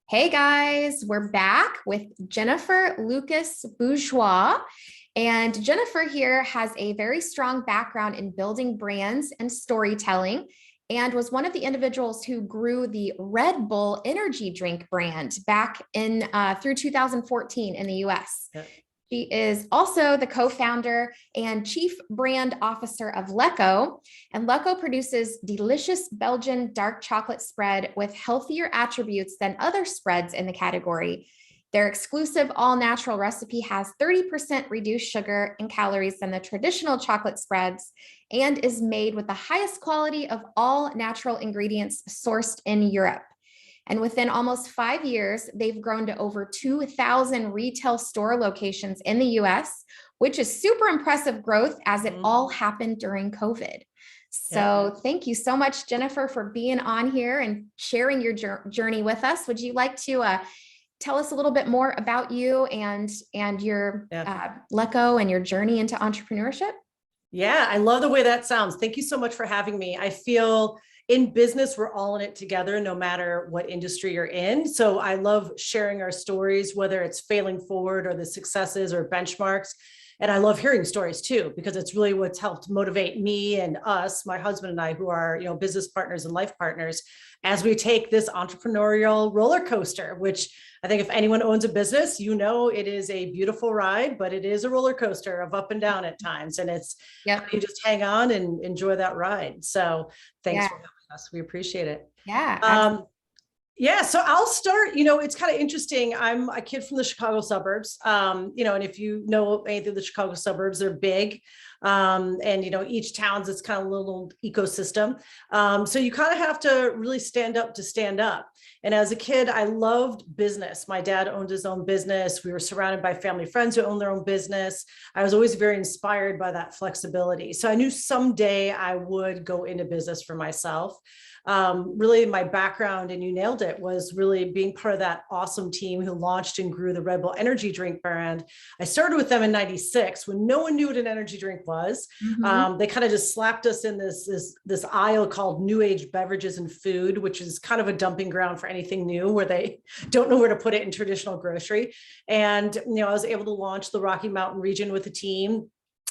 Hey guys, we're back with Jennifer Lukas Bourgeois. And Jennifer here has a very strong background in building brands and storytelling, and was one of the individuals who grew the Red Bull energy drink brand back in through 2014 in the US. Yeah. She is also the co-founder and chief brand officer of Lekkco, and Lekkco produces delicious Belgian dark chocolate spread with healthier attributes than other spreads in the category. Their exclusive all-natural recipe has 30% reduced sugar and calories than the traditional chocolate spreads and is made with the highest quality of all natural ingredients sourced in Europe. And within almost 5 years, they've grown to over 2,000 retail store locations in the US, which is super impressive growth as it all happened during COVID. So thank you so much, Jennifer, for being on here and sharing your journey with us. Would you like to tell us a little bit more about you and your Lekkco and your journey into entrepreneurship? Yeah, I love the way that sounds. Thank you so much for having me. I feel in business, we're all in it together, no matter what industry you're in. So I love sharing our stories, whether it's failing forward or the successes or benchmarks. And I love hearing stories too, because it's really what's helped motivate me and us, my husband and I, who are, business partners and life partners, as we take this entrepreneurial roller coaster, which I think if anyone owns a business, it is a beautiful ride, but it is a roller coaster of up and down at times. And it's, you just hang on and enjoy that ride. So thanks for having us. We appreciate it. Yeah. So I'll start, it's kind of interesting. I'm a kid from the Chicago suburbs, and if you know anything of the Chicago suburbs, they're big. And each town's it's kind of a little ecosystem. So you kind of have to really stand up to stand up. And as a kid, I loved business. My dad owned his own business. We were surrounded by family friends who owned their own business. I was always very inspired by that flexibility. So I knew someday I would go into business for myself. Really my background, and you nailed it, was really being part of that awesome team who launched and grew the Red Bull energy drink brand. I started with them in '96 when no one knew what an energy drink was. They kind of just slapped us in this aisle called New Age Beverages and Food, which is kind of a dumping ground for anything new, where they don't know where to put it in traditional grocery. And, I was able to launch the Rocky Mountain region with a team,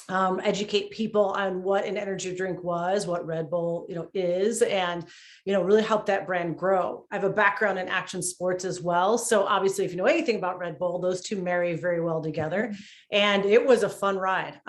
educate people on what an energy drink was, what Red Bull, is, and, really help that brand grow. I have a background in action sports as well. So obviously, if you know anything about Red Bull, those two marry very well together. And it was a fun ride.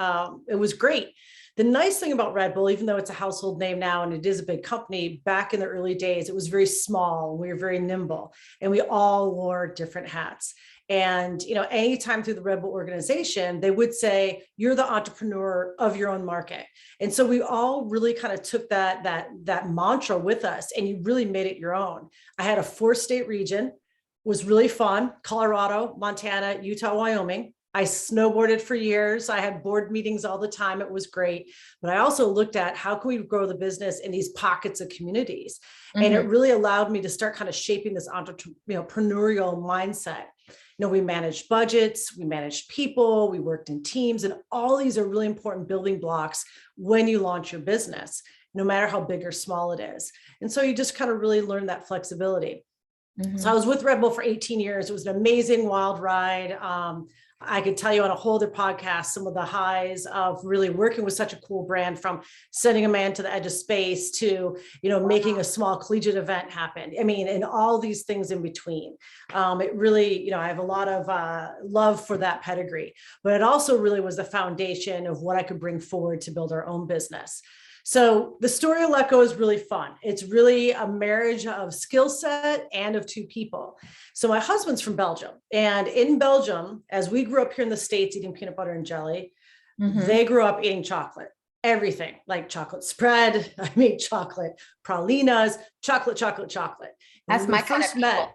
It was great. The nice thing about Red Bull, even though it's a household name now and it is a big company, back in the early days, it was very small. We were very nimble, and we all wore different hats. And, anytime through the Red Bull organization, they would say, you're the entrepreneur of your own market. And so we all really kind of took that mantra with us, and you really made it your own. I had a 4-state region, was really fun: Colorado, Montana, Utah, Wyoming. I snowboarded for years. I had board meetings all the time. It was great. But I also looked at how can we grow the business in these pockets of communities? And it really allowed me to start kind of shaping this entrepreneurial mindset. We managed budgets, we managed people, we worked in teams, and all these are really important building blocks when you launch your business, no matter how big or small it is. And so you just kind of really learn that flexibility. So I was with Red Bull for 18 years. It was an amazing, wild ride. I could tell you on a whole other podcast some of the highs of really working with such a cool brand, from sending a man to the edge of space to, making a small collegiate event happen. I mean, and all these things in between. It really, I have a lot of love for that pedigree, but it also really was the foundation of what I could bring forward to build our own business. So the story of Lekkco is really fun. It's really a marriage of skill set and of two people. So my husband's from Belgium, and in Belgium, as we grew up here in the States eating peanut butter and jelly, they grew up eating chocolate, everything, like chocolate spread. I made chocolate pralinas, chocolate. That's my kind of people.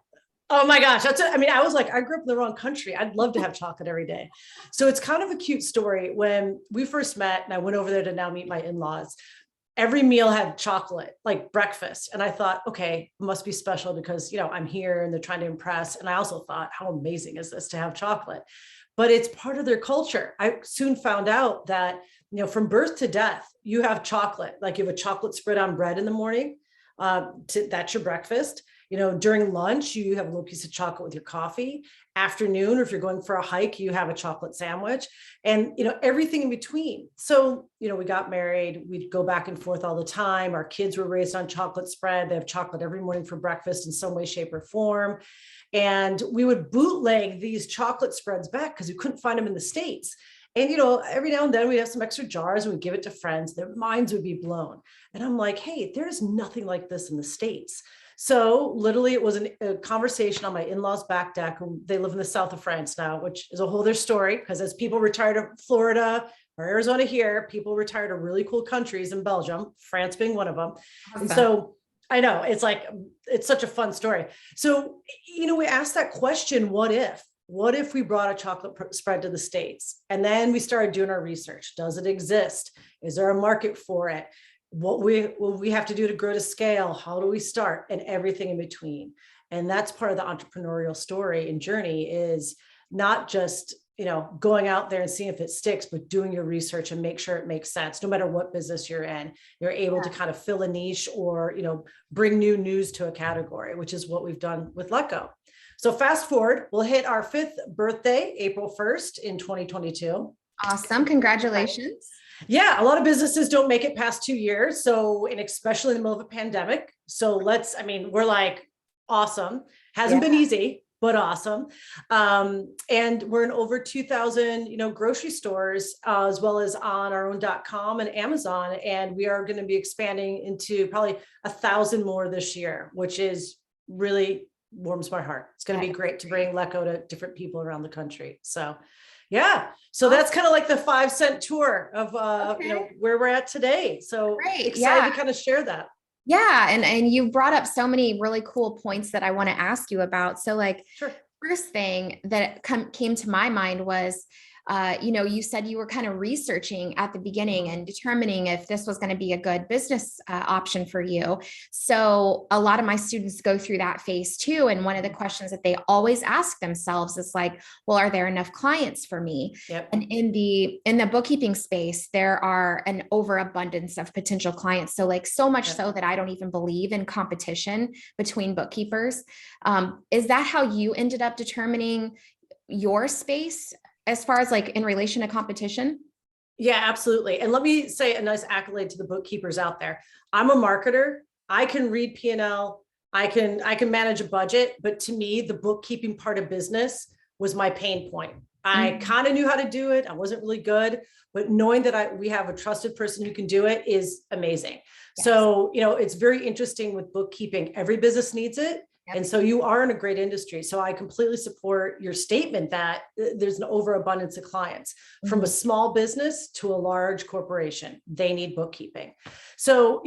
Oh my gosh. I was like, I grew up in the wrong country. I'd love to have chocolate every day. So it's kind of a cute story. When we first met and I went over there to now meet my in-laws, every meal had chocolate, like breakfast. And I thought, okay, it must be special because, I'm here and they're trying to impress. And I also thought, how amazing is this to have chocolate? But it's part of their culture. I soon found out that, from birth to death, you have chocolate, like you have a chocolate spread on bread in the morning. That's your breakfast. During lunch, you have a little piece of chocolate with your coffee. Afternoon, or if you're going for a hike, you have a chocolate sandwich, and everything in between. So we got married, we'd go back and forth all the time. Our kids were raised on chocolate spread. They have chocolate every morning for breakfast in some way, shape, or form. And we would bootleg these chocolate spreads back because we couldn't find them in the States. And, every now and then we'd have some extra jars and we'd give it to friends. Their minds would be blown. And I'm like, hey, there's nothing like this in the States. So literally it was a conversation on my in-laws' back deck. They live in the south of France now, which is a whole other story, because as people retire to Florida or Arizona here, people retire to really cool countries in Belgium, France being one of them. Awesome. And so I know it's such a fun story. So, we asked that question, what if we brought a chocolate spread to the States? And then we started doing our research. Does it exist? Is there a market for it? What will we have to do to grow to scale? How do we start? And everything in between. And that's part of the entrepreneurial story and journey, is not just, going out there and seeing if it sticks, but doing your research and make sure it makes sense. No matter what business you're in, you're able to kind of fill a niche or, bring new news to a category, which is what we've done with Lekkco. So fast forward, we'll hit our 5th birthday, April 1st in 2022. Awesome. Congratulations. Yeah, a lot of businesses don't make it past 2 years. So, and especially in the middle of a pandemic. So we're like, awesome. Hasn't been easy, but awesome. And we're in over 2,000, grocery stores, as well as on our own .com and Amazon. And we are going to be expanding into probably 1,000 more this year, which is really warms my heart. It's going to be great to bring Lekkco to different people around the country. So yeah. So that's kind of like the 5-cent tour of, where we're at today. So excited to kind of share that. Yeah. And you brought up so many really cool points that I want to ask you about. So first thing that came to my mind was, you said you were kind of researching at the beginning and determining if this was going to be a good business option for you. So a lot of my students go through that phase too. And one of the questions that they always ask themselves is like, well, are there enough clients for me? Yep. And in the bookkeeping space, there are an overabundance of potential clients. So so much so that I don't even believe in competition between bookkeepers. Is that how you ended up determining your space as far as in relation to competition? Yeah, absolutely. And let me say a nice accolade to the bookkeepers out there. I'm a marketer. I can read P&L. I can manage a budget, but to me, the bookkeeping part of business was my pain point. I kind of knew how to do it. I wasn't really good, but knowing that we have a trusted person who can do it is amazing. Yes. So, it's very interesting with bookkeeping. Every business needs it. Yep. And so you are in a great industry. So I completely support your statement that there's an overabundance of clients from a small business to a large corporation. They need bookkeeping. So,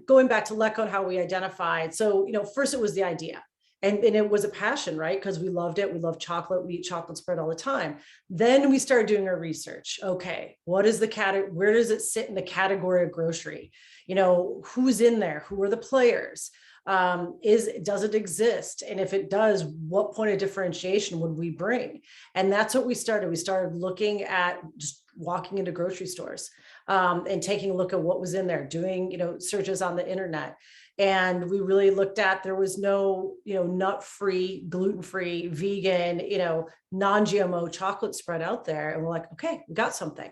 going back to Lekkco and how we identified. So, first it was the idea. And it was a passion, right? Because we loved it. We love chocolate. We eat chocolate spread all the time. Then we started doing our research. Okay, what is the category? Where does it sit in the category of grocery? Who's in there? Who are the players? Does it exist? And if it does, what point of differentiation would we bring? And that's what we started. We started looking at just walking into grocery stores and taking a look at what was in there, doing, searches on the internet. And we really looked at, there was no, nut-free, gluten-free, vegan, non-GMO chocolate spread out there. And we're like, okay, we got something.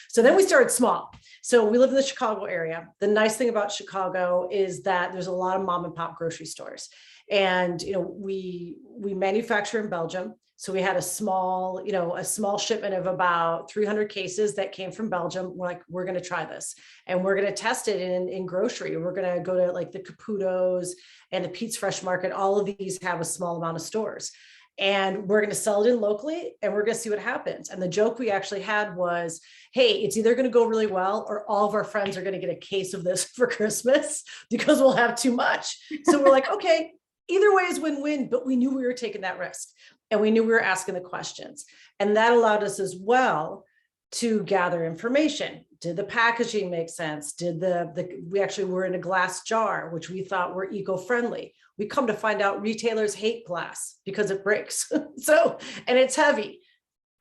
So then we started small. So we live in the Chicago area. The nice thing about Chicago is that there's a lot of mom and pop grocery stores. And, we manufacture in Belgium. So we had a small shipment of about 300 cases that came from Belgium. We're like, we're going to try this and we're going to test it in grocery. We're going to go to the Caputo's and the Pete's Fresh Market. All of these have a small amount of stores and we're going to sell it in locally and we're going to see what happens. And the joke we actually had was, hey, it's either going to go really well or all of our friends are going to get a case of this for Christmas because we'll have too much. So we're like, okay, either way is win-win, but we knew we were taking that risk. And we knew we were asking the questions. And that allowed us as well to gather information. Did the packaging make sense? Did we actually were in a glass jar, which we thought were eco-friendly. We come to find out retailers hate glass because it breaks. And it's heavy.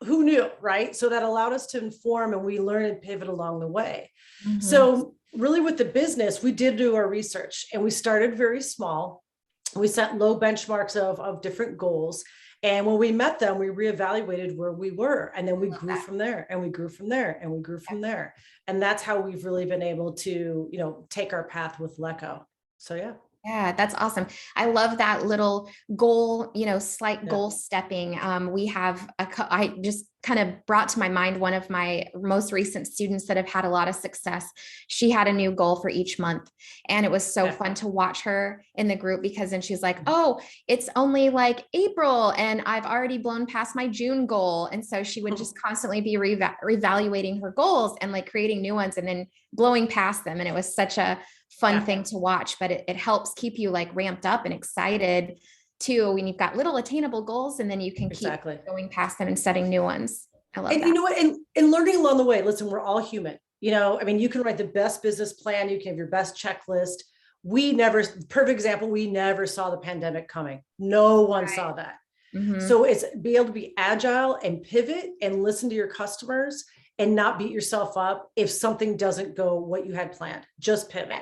Who knew, right? So that allowed us to inform and we learn and pivot along the way. So, really with the business, we did do our research and we started very small. We set low benchmarks of different goals. And when we met them, we reevaluated where we were. And then we grew from there and we grew from there and we grew from there. And that's how we've really been able to, take our path with Lekkco. So, yeah. Yeah, that's awesome. I love that little goal, slight goal stepping. We have I just kind of brought to my mind one of my most recent students that have had a lot of success. She had a new goal for each month. And it was so fun to watch her in the group, because then she's like, oh, it's only like April and I've already blown past my June goal. And so she would just constantly be reevaluating her goals and like creating new ones and then blowing past them. And it was such a fun thing to watch, but it helps keep you like ramped up and excited too, when you've got little attainable goals, and then you can keep going past them and setting new ones. I love that. You know what? And learning along the way, listen, we're all human, you can write the best business plan. You can have your best checklist. Perfect example, we never saw the pandemic coming. No one saw that. So it's be able to be agile and pivot and listen to your customers and not beat yourself up if something doesn't go what you had planned. Just pivot.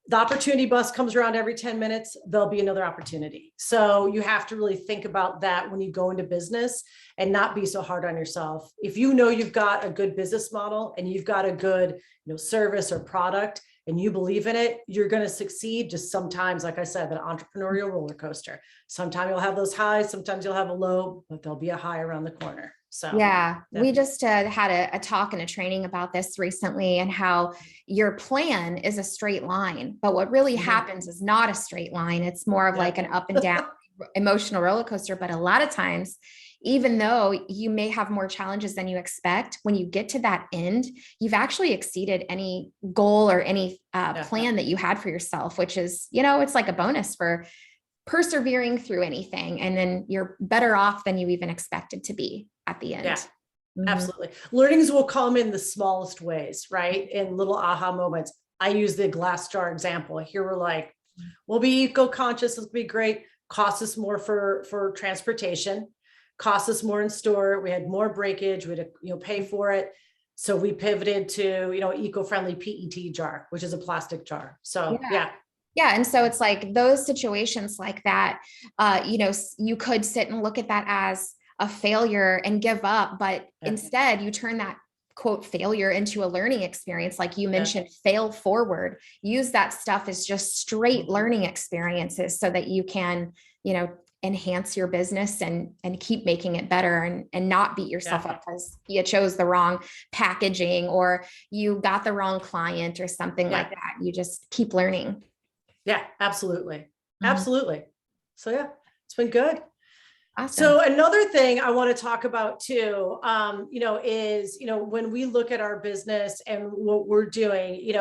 The opportunity bus comes around every 10 minutes, there'll be another opportunity. So you have to really think about that when you go into business and not be so hard on yourself. If you've got a good business model and you've got a good, service or product and you believe in it, you're going to succeed. Just sometimes, like I said, the entrepreneurial roller coaster. Sometimes you'll have those highs, sometimes you'll have a low, but there'll be a high around the corner. So yeah, we just had a talk and a training about this recently, and how your plan is a straight line, but what really happens is not a straight line. It's more of like an up and down emotional roller coaster. But a lot of times, even though you may have more challenges than you expect, when you get to that end, you've actually exceeded any goal or any plan that you had for yourself, which is, it's like a bonus for persevering through anything. And then you're better off than you even expected to be at the end. Yeah, absolutely. Learnings will come in the smallest ways, right? In little aha moments. I use the glass jar example. Here we're like, we'll be eco-conscious. It'll be great. Costs us more for transportation, costs us more in store. We had more breakage. We had to, pay for it. So we pivoted to, eco-friendly PET jar, which is a plastic jar. So yeah. Yeah. And so it's like those situations like that, you could sit and look at that as a failure and give up, but instead you turn that quote failure into a learning experience. Like you mentioned, fail forward, use that stuff as just straight learning experiences so that you can, enhance your business and keep making it better and not beat yourself up because you chose the wrong packaging or you got the wrong client or something like that. You just keep learning. Yeah, absolutely. Absolutely. So yeah, it's been good. Awesome. So another thing I want to talk about too, is, when we look at our business and what we're doing,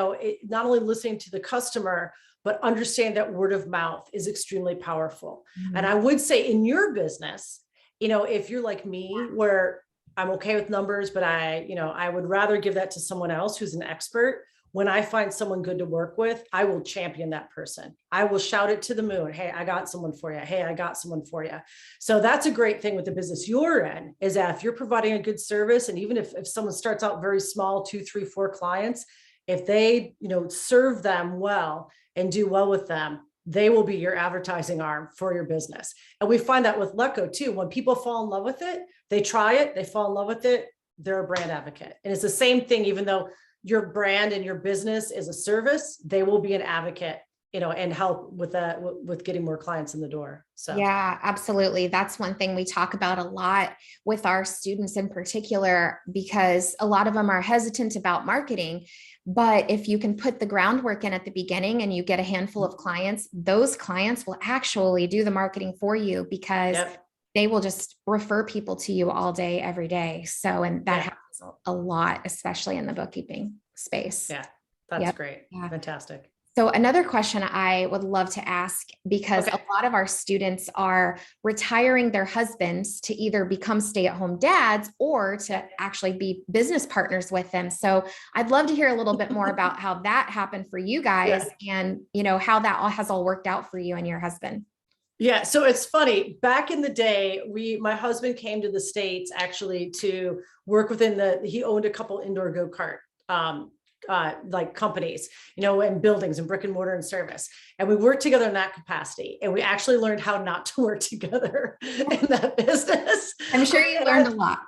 not only listening to the customer, but understand that word of mouth is extremely powerful. And I would say in your business, if you're like me, where I'm okay with numbers, but I would rather give that to someone else who's an expert. When I find someone good to work with, I will champion that person. I will shout it to the moon. Hey, I got someone for you. Hey, I got someone for you. So that's a great thing with the business you're in, is that if you're providing a good service, and even if someone starts out very small, 2, 3, 4 clients, if they, serve them well and do well with them, they will be your advertising arm for your business. And we find that with Lekkco too. When people fall in love with it, they try it, they fall in love with it, they're a brand advocate. And it's the same thing, even though your brand and your business is a service, they will be an advocate, and help with that, with getting more clients in the door. So yeah, absolutely. That's one thing we talk about a lot with our students in particular, because a lot of them are hesitant about marketing. But if you can put the groundwork in at the beginning and you get a handful of clients, those clients will actually do the marketing for you, because they will just refer people to you all day, every day. So, and that happens a lot, especially in the bookkeeping space. Yeah, that's great. Yeah. Fantastic. So another question I would love to ask, because a lot of our students are retiring their husbands to either become stay-at-home dads or to actually be business partners with them. So I'd love to hear a little bit more about how that happened for you guys and, how that all has all worked out for you and your husband. Yeah. So it's funny, back in the day, my husband came to the States actually to work he owned a couple indoor go-kart like companies, and buildings and brick and mortar and service. And we worked together in that capacity. And we actually learned how not to work together in that business. I'm sure you learned a lot.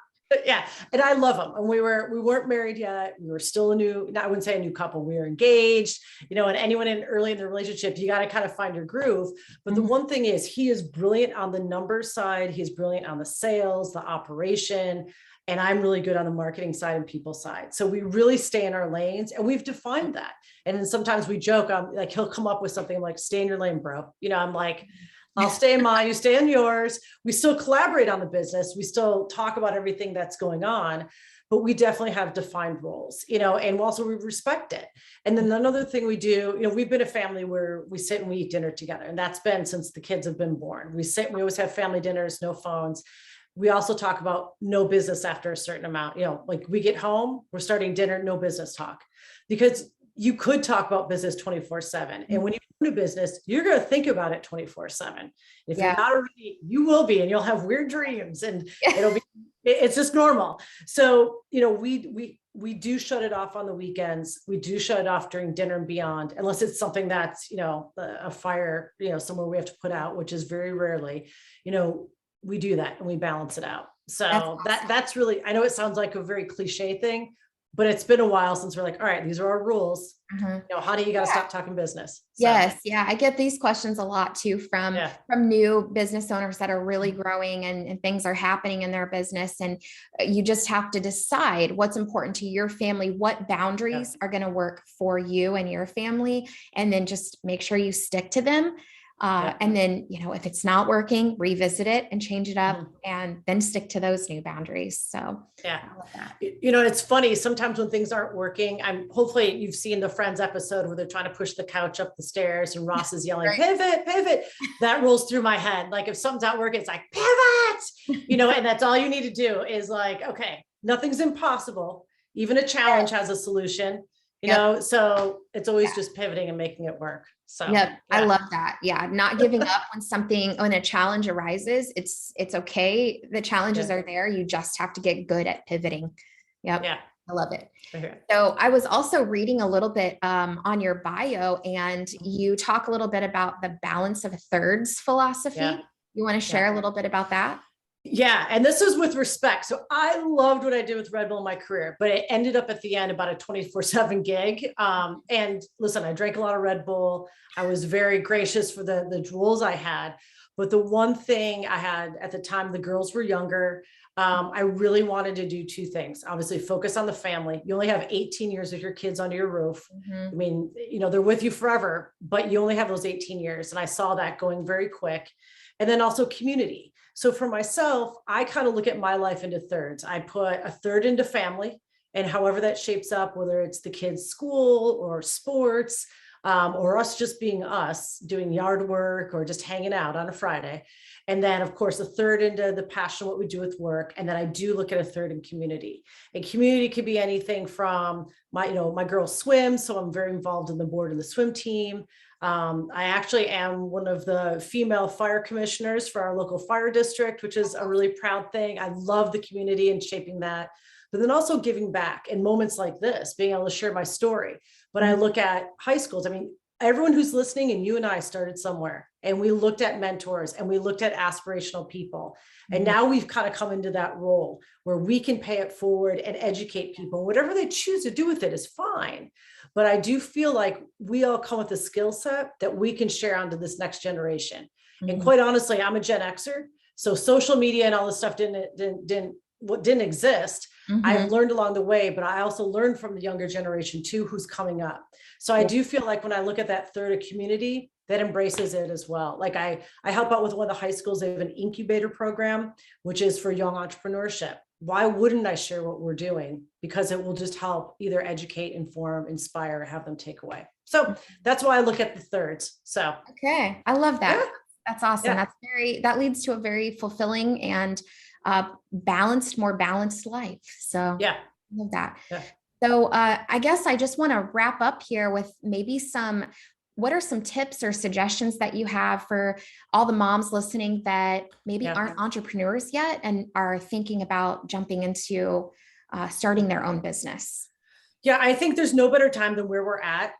Yeah. And I love them. And we weren't married yet. We were still I wouldn't say a new couple. We were engaged, and anyone early in the relationship, you got to kind of find your groove. But the one thing is, he is brilliant on the numbers side. He's brilliant on the sales, the operation. And I'm really good on the marketing side and people side. So we really stay in our lanes, and we've defined that. And then sometimes we joke, like, he'll come up with something like, stay in your lane, bro. I'm like, I'll stay in mine, you stay in yours. We still collaborate on the business. We still talk about everything that's going on, but we definitely have defined roles, and also we respect it. And then another thing we do, we've been a family where we sit and we eat dinner together. And that's been since the kids have been born. We always have family dinners, no phones. We also talk about no business after a certain amount, like we get home, we're starting dinner, no business talk, because you could talk about business 24/7. And when you own a business, you're going to think about it 24/7. If you're not already, you will be, and you'll have weird dreams, and it's just normal. So, we do shut it off on the weekends. We do shut it off during dinner and beyond, unless it's something that's, a fire, somewhere we have to put out, which is very rarely, we do that and we balance it out. So awesome. That's really, I know it sounds like a very cliche thing, but it's been a while since we're like, all right, these are our rules. Honey, you got to stop talking business. So. Yes. Yeah. I get these questions a lot too from new business owners that are really growing and things are happening in their business. And you just have to decide what's important to your family, what boundaries are going to work for you and your family, and then just make sure you stick to them. And then, if it's not working, revisit it and change it up, and then stick to those new boundaries. So I love that. It's funny. Sometimes when things aren't working, hopefully you've seen the Friends episode where they're trying to push the couch up the stairs and Ross is yelling, pivot. That rolls through my head. Like if something's not working, it's like, pivot, and that's all you need to do is like, okay, nothing's impossible. Even a challenge has a solution. So it's always just pivoting and making it work. So I love that. Yeah. Not giving up when a challenge arises. It's okay. The challenges are there. You just have to get good at pivoting. Yep. Yeah. I love it. So I was also reading a little bit on your bio, and you talk a little bit about the balance of thirds philosophy. You want to share a little bit about that? Yeah. And this is with respect. So I loved what I did with Red Bull in my career, but it ended up at the end about a 24/7 gig. And listen, I drank a lot of Red Bull. I was very gracious for the rules I had. But the one thing I had at the time, the girls were younger. I really wanted to do two things. Obviously, focus on the family. You only have 18 years of your kids under your roof. I mean, they're with you forever, but you only have those 18 years. And I saw that going very quick. And then also community. So for myself, I kind of look at my life into thirds. I put a third into family, and however that shapes up, whether it's the kids' school or sports, or us just being us doing yard work or just hanging out on a Friday. And then of course, a third into the passion, what we do with work. And then I do look at a third in community, and community could be anything from my girls swim. So I'm very involved in the board of the swim team. I actually am one of the female fire commissioners for our local fire district, which is a really proud thing. I love the community and shaping that, but then also giving back in moments like this, being able to share my story. When I look at high schools, I mean, everyone who's listening, and you and I started somewhere, and we looked at mentors and we looked at aspirational people. And now we've kind of come into that role where we can pay it forward and educate people. Whatever they choose to do with it is fine. But I do feel like we all come with a skill set that we can share onto this next generation. And quite honestly, I'm a Gen Xer. So social media and all this stuff didn't exist. I've learned along the way, but I also learned from the younger generation too, who's coming up. So I do feel like when I look at that third of community, that embraces it as well. Like I help out with one of the high schools. They have an incubator program, which is for young entrepreneurship. Why wouldn't I share what we're doing? Because it will just help either educate, inform, inspire, or have them take away. So that's why I look at the thirds. So. Okay. I love that. Yeah. That's awesome. Yeah. That leads to a very fulfilling and more balanced life. So yeah, I love that. Yeah. So I guess I just want to wrap up here with maybe what are some tips or suggestions that you have for all the moms listening that maybe aren't entrepreneurs yet and are thinking about jumping into starting their own business? Yeah, I think there's no better time than where we're at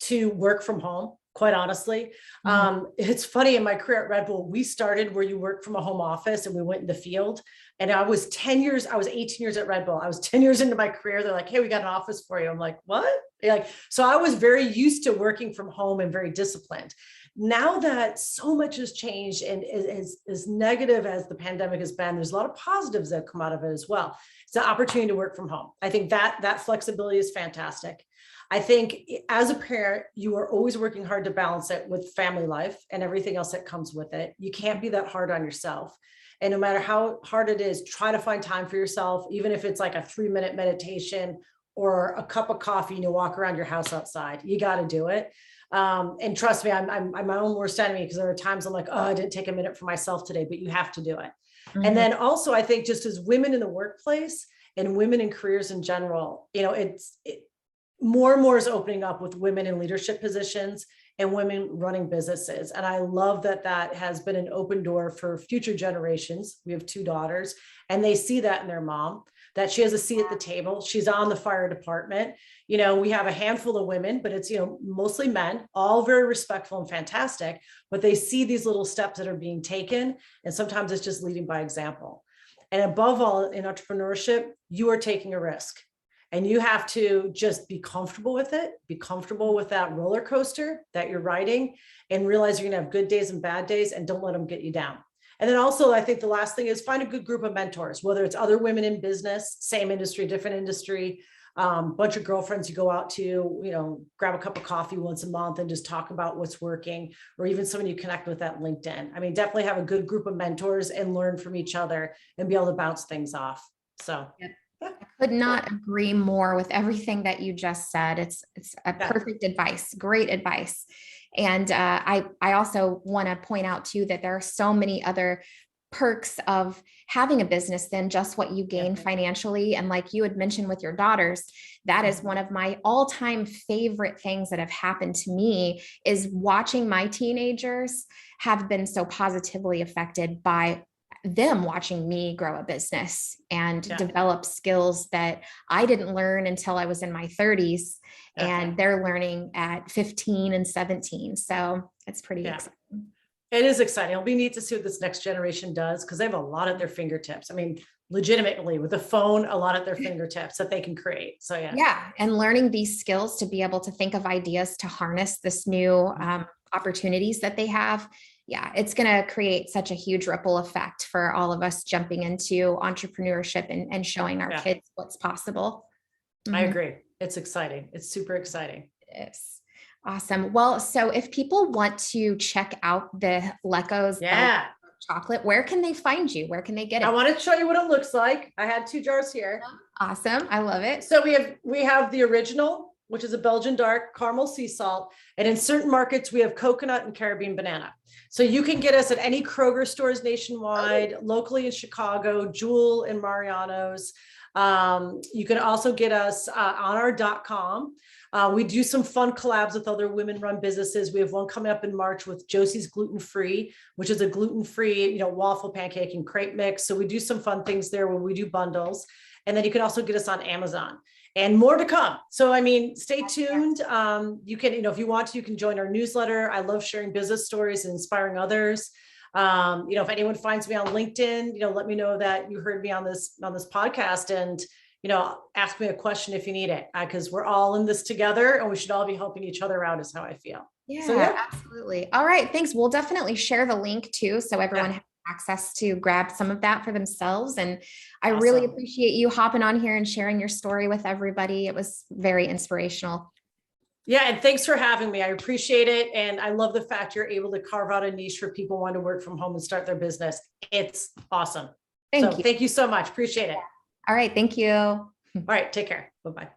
to work from home, quite honestly. Mhm. It's funny, in my career at Red Bull, we started where you work from a home office and we went in the field. And I was 18 years at Red Bull. I was 10 years into my career. They're like, hey, we got an office for you. I'm like, what? Like, so I was very used to working from home and very disciplined. Now that so much has changed, and as negative as the pandemic has been, there's a lot of positives that come out of it as well. It's an opportunity to work from home. I think that flexibility is fantastic. I think as a parent, you are always working hard to balance it with family life and everything else that comes with it. You can't be that hard on yourself. And no matter how hard it is, try to find time for yourself, even if it's like a 3-minute meditation or a cup of coffee and you walk around your house outside. You got to do it. And trust me, I'm my own worst enemy, because there are times I'm like, oh, I didn't take a minute for myself today, but you have to do it. And then also, I think just as women in the workplace and women in careers in general, more and more is opening up with women in leadership positions and women running businesses. And I love that has been an open door for future generations. We have 2 daughters, and they see that in their mom, that she has a seat at the table. She's on the fire department. We have a handful of women, but it's, mostly men, all very respectful and fantastic, but they see these little steps that are being taken. And sometimes it's just leading by example. And above all, in entrepreneurship, you are taking a risk. And you have to just be comfortable with it, be comfortable with that roller coaster that you're riding, and realize you're going to have good days and bad days, and don't let them get you down. And then also, I think the last thing is find a good group of mentors, whether it's other women in business, same industry, different industry, bunch of girlfriends you go out to, grab a cup of coffee once a month and just talk about what's working, or even someone you connect with at LinkedIn. I mean, definitely have a good group of mentors and learn from each other and be able to bounce things off. So. Yep. I could not agree more with everything that you just said. It's a perfect advice, great advice. And I also want to point out too that there are so many other perks of having a business than just what you gain financially. And like you had mentioned with your daughters, that is one of my all-time favorite things that have happened to me, is watching my teenagers have been so positively affected by them watching me grow a business and develop skills that I didn't learn until I was in my 30s, and they're learning at 15 and 17. So it's pretty exciting. It is exciting. It'll be neat to see what this next generation does, because they have a lot at their fingertips. I mean, legitimately, with a phone, a lot at their fingertips that they can create. So yeah. And learning these skills to be able to think of ideas to harness this new opportunities that they have. Yeah, it's going to create such a huge ripple effect for all of us jumping into entrepreneurship and showing our kids what's possible. I agree. It's exciting. It's super exciting. It is. Awesome. Well, so if people want to check out the Lekkco's chocolate, where can they find you? Where can they get it? I want to show you what it looks like. I had 2 jars here. Awesome. I love it. So we have the original, which is a Belgian dark caramel sea salt. And in certain markets, we have coconut and Caribbean banana. So you can get us at any Kroger stores nationwide, locally in Chicago, Jewel and Mariano's. You can also get us on our .com. We do some fun collabs with other women-run businesses. We have one coming up in March with Josie's Gluten Free, which is a gluten-free, waffle, pancake, and crepe mix. So we do some fun things there where we do bundles. And then you can also get us on Amazon, and more to come. So, I mean, stay tuned. You can, if you want to, you can join our newsletter. I love sharing business stories and inspiring others. If anyone finds me on LinkedIn, let me know that you heard me on this podcast, and, ask me a question if you need it, because we're all in this together and we should all be helping each other out, is how I feel. Yeah, absolutely. All right. Thanks. We'll definitely share the link too, so everyone has access to grab some of that for themselves. And I really appreciate you hopping on here and sharing your story with everybody. It was very inspirational. Yeah. And thanks for having me. I appreciate it. And I love the fact you're able to carve out a niche for people wanting to work from home and start their business. It's awesome. Thank you so much. Appreciate it. All right. Thank you. All right. Take care. Bye-bye.